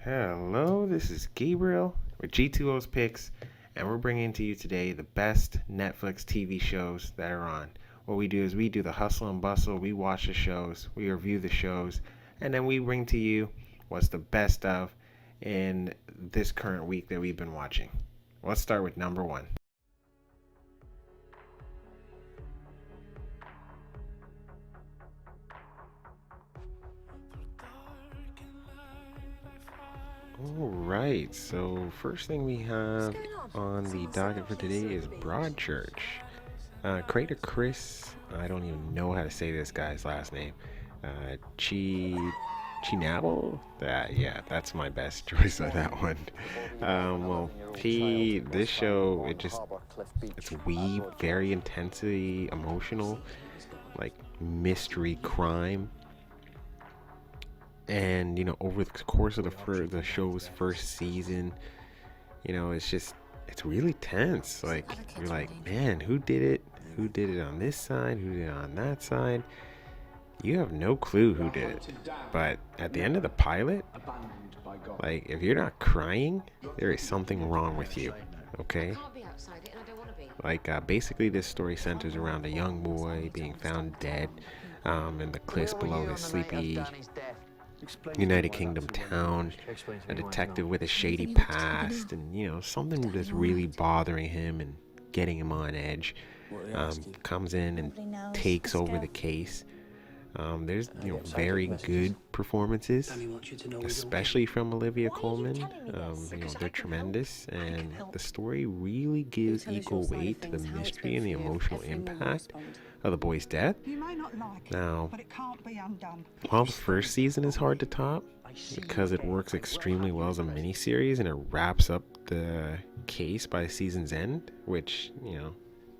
Hello, this is Gabriel with G2O's Picks, and we're bringing to you today the best Netflix TV shows that are on. What we do is we do the hustle and bustle, we watch the shows, we review the shows, and then we bring to you what's the best of in this current week that we've been watching. Let's start with number one. Alright, so first thing we have on the docket for today is Broadchurch. Creator Chris, I don't even know how to say this guy's last name. Chinabo? Yeah, that's my best choice of that one. This show, it's very intensely emotional, like mystery crime. And over the course of the show's first season, it's really tense. Like you're like, man, who did it? Who did it on this side? Who did it on that side? You have no clue who did it. But at the end of the pilot, like if you're not crying, there is something wrong with you. Okay? Basically, this story centers around a young boy being found dead in the cliffs below his sleepy United Kingdom town, a detective with a shady past, and something that's really bothering him and getting him on edge, comes in and takes over the case. There's very good performances, especially from Olivia Colman. They're tremendous, and the story really gives equal weight to the mystery and the emotional impact of the boy's death. Now, while the first season is hard to top because it works extremely well as a miniseries and it wraps up the case by the season's end, which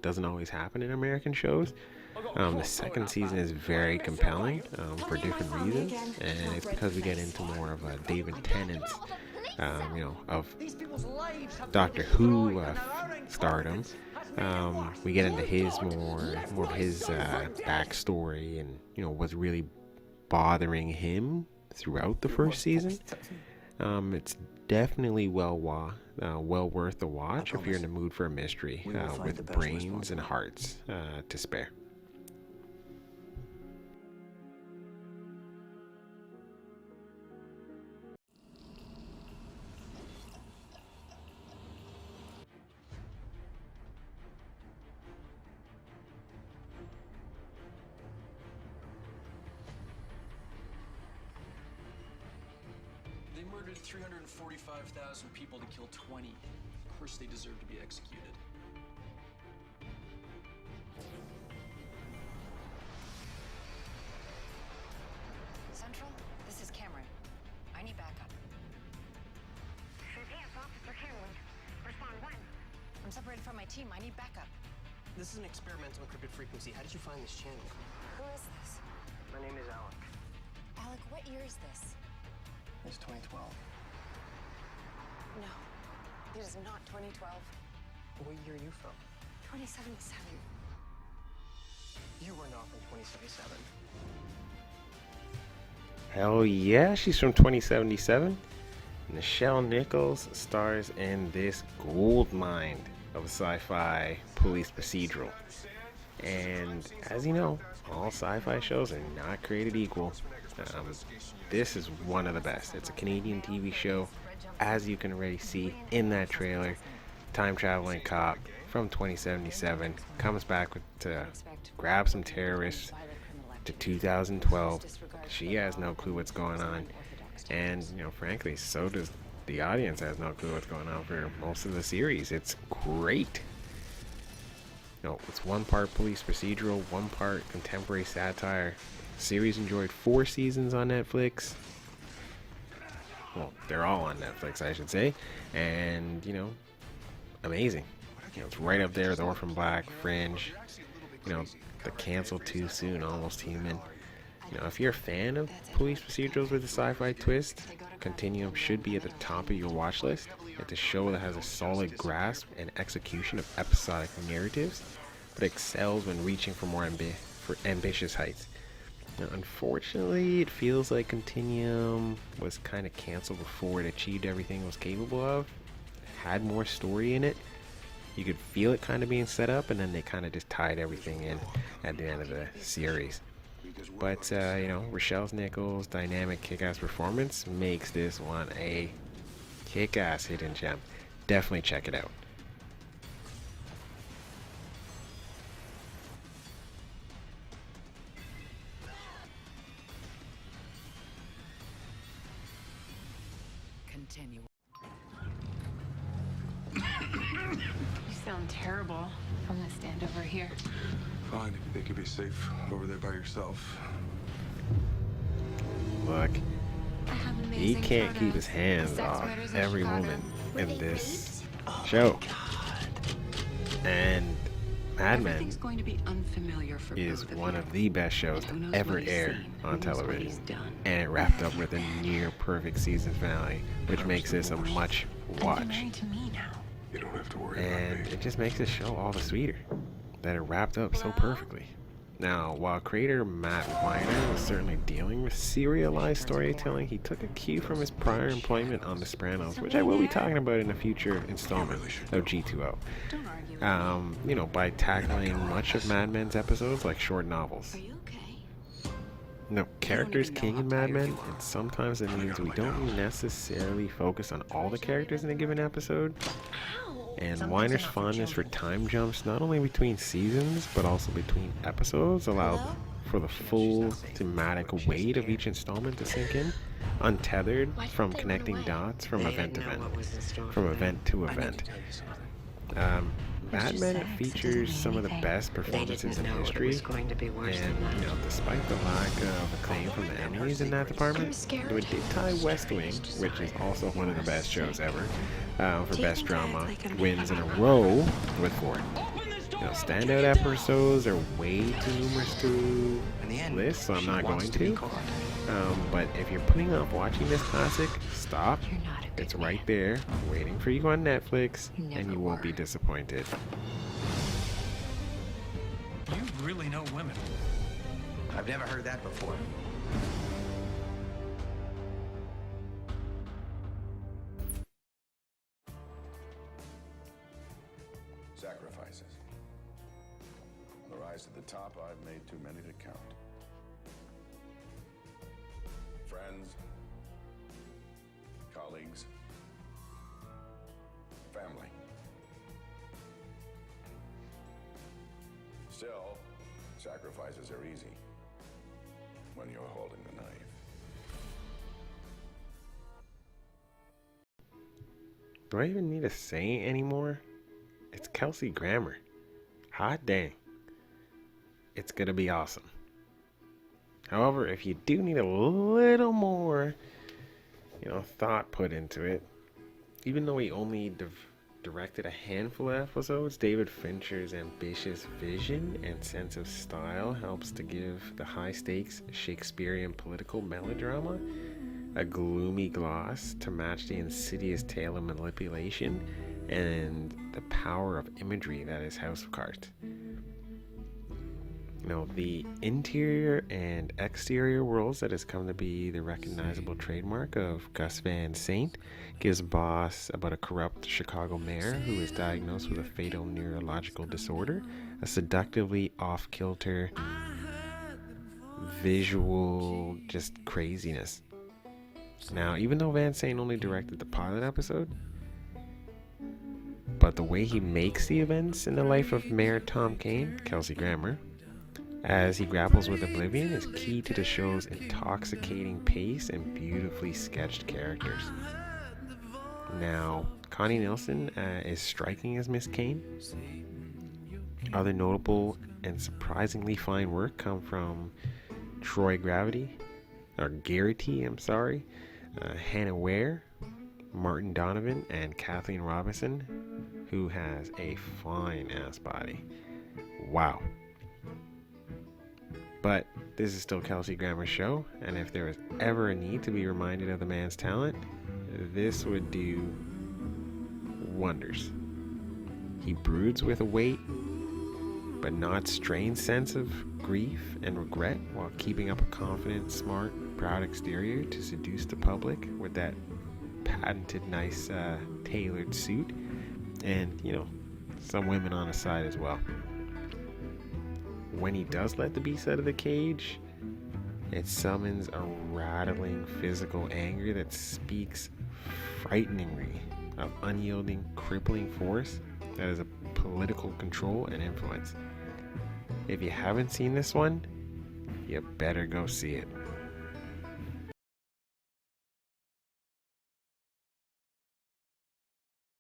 doesn't always happen in American shows. The second season is very compelling for different reasons, and it's because we get into more of a David Tennant's, of Doctor Who stardom. We get into his more of his backstory and what's really bothering him throughout the first season. It's definitely well worth the watch if you're in the mood for a mystery with brains and hearts to spare. They murdered 345,000 people to kill 20. Of course they deserve to be executed. Central, this is Cameron. I need backup. CPS Officer Cameron. Respond when? I'm separated from my team. I need backup. This is an experimental encrypted frequency. How did you find this channel? Who is this? My name is Alec. Alec, what year is this? It's 2012. No, this is not 2012. What year are you from? 2077. You were not from 2077. Hell yeah, she's from 2077. Nichelle Nichols stars in this gold mine of a sci-fi police procedural. And as you know, all sci-fi shows are not created equal. This is one of the best. It's a Canadian TV show, as you can already see in that trailer. Time traveling cop from 2077 comes back to grab some terrorists to 2012. She has no clue what's going on, and frankly, so does the audience. Has no clue what's going on for most of the series. It's great. It's one part police procedural, one part contemporary satire. The series enjoyed 4 seasons on Netflix. Well, they're all on Netflix, I should say. And, amazing. It's right up there with Orphan Black, Fringe, the Canceled Too Soon, Almost Human. If you're a fan of police procedurals with a sci-fi twist, Continuum should be at the top of your watch list. It's a show that has a solid grasp and execution of episodic narratives, but excels when reaching for more ambitious heights. Now, unfortunately, it feels like Continuum was kind of canceled before it achieved everything it was capable of. It had more story in it. You could feel it kind of being set up, and then they kind of just tied everything in at the end of the series. But, you know, Rochelle Nichols' dynamic kick-ass performance makes this one a kick-ass hidden gem. Definitely check it out. Continue. You sound terrible. I'm gonna stand over here. Fine, if you think you'll be safe over there by yourself. Look, I have he amazing can't keep his photos. hands Sex off murders in every Chicago. woman Were in they this raped? show. And Mad Men Everything's going to be unfamiliar for is both one you. of the best shows And who knows to ever what he's air seen, on who knows what television. he's done. And it wrapped up with a near perfect season finale, which makes this a much And you're watch. married to me now. You don't have to worry And about me. it just makes this show all the sweeter that it wrapped up so perfectly. Now, while creator Matt Weiner was certainly dealing with serialized storytelling, he took a cue from his prior employment on The Sopranos, which I will be talking about in a future installment of G2O. Don't argue. You know, by tackling much of Mad Men's episodes like short novels. Are you okay? No, characters even know king how in Mad tired Men, you are. and sometimes it means we don't necessarily focus on all the characters in a given episode. And Weiner's fondness for time jumps, not only between seasons, but also between episodes, allowed for the full thematic weight of each installment to sink in, untethered from connecting dots from event to event, from event to event. Mad Men features some of the best performances in history, and you know, despite the lack of acclaim from the Emmys in that department, it did tie West Wing, which is also one of the best shows ever, for best drama wins in a row with 4. You know, standout episodes are way too numerous to list, so I'm not going to. But if you're putting off watching this classic, stop. It's right there, waiting for you on Netflix, and you won't be disappointed. You really know women. I've never heard that before. Sacrifices. On the rise to the top, I've made too many to count. Friends, colleagues, family. Still, sacrifices are easy when you're holding the knife. Do I even need to say it anymore? It's Kelsey Grammer. Hot dang. It's gonna be awesome. However, if you do need a little more, you know, thought put into it, even though he only directed a handful of episodes, David Fincher's ambitious vision and sense of style helps to give the high-stakes Shakespearean political melodrama a gloomy gloss to match the insidious tale of manipulation and the power of imagery that is House of Cards. You know, the interior and exterior worlds that has come to be the recognizable trademark of Gus Van Sant gives Boss about a corrupt Chicago mayor who is diagnosed with a fatal neurological disorder, a seductively off-kilter visual just craziness. Now, even though Van Sant only directed the pilot episode, but the way he makes the events in the life of Mayor Tom Kane, Kelsey Grammer, as he grapples with oblivion is key to the show's intoxicating pace and beautifully sketched characters. Now, Connie Nielsen is striking as Miss Kane. Other notable and surprisingly fine work come from Troy Garrity, Hannah Ware, Martin Donovan, and Kathleen Robinson, who has a fine ass body. Wow. But this is still Kelsey Grammer's show, and if there was ever a need to be reminded of the man's talent, this would do wonders. He broods with a weight but not strained sense of grief and regret while keeping up a confident, smart, proud exterior to seduce the public with that patented, nice, tailored suit, and, you know, some women on his side as well. When he does let the beast out of the cage, it summons a rattling physical anger that speaks frighteningly of unyielding, crippling force that is a political control and influence. If you haven't seen this one, you better go see it.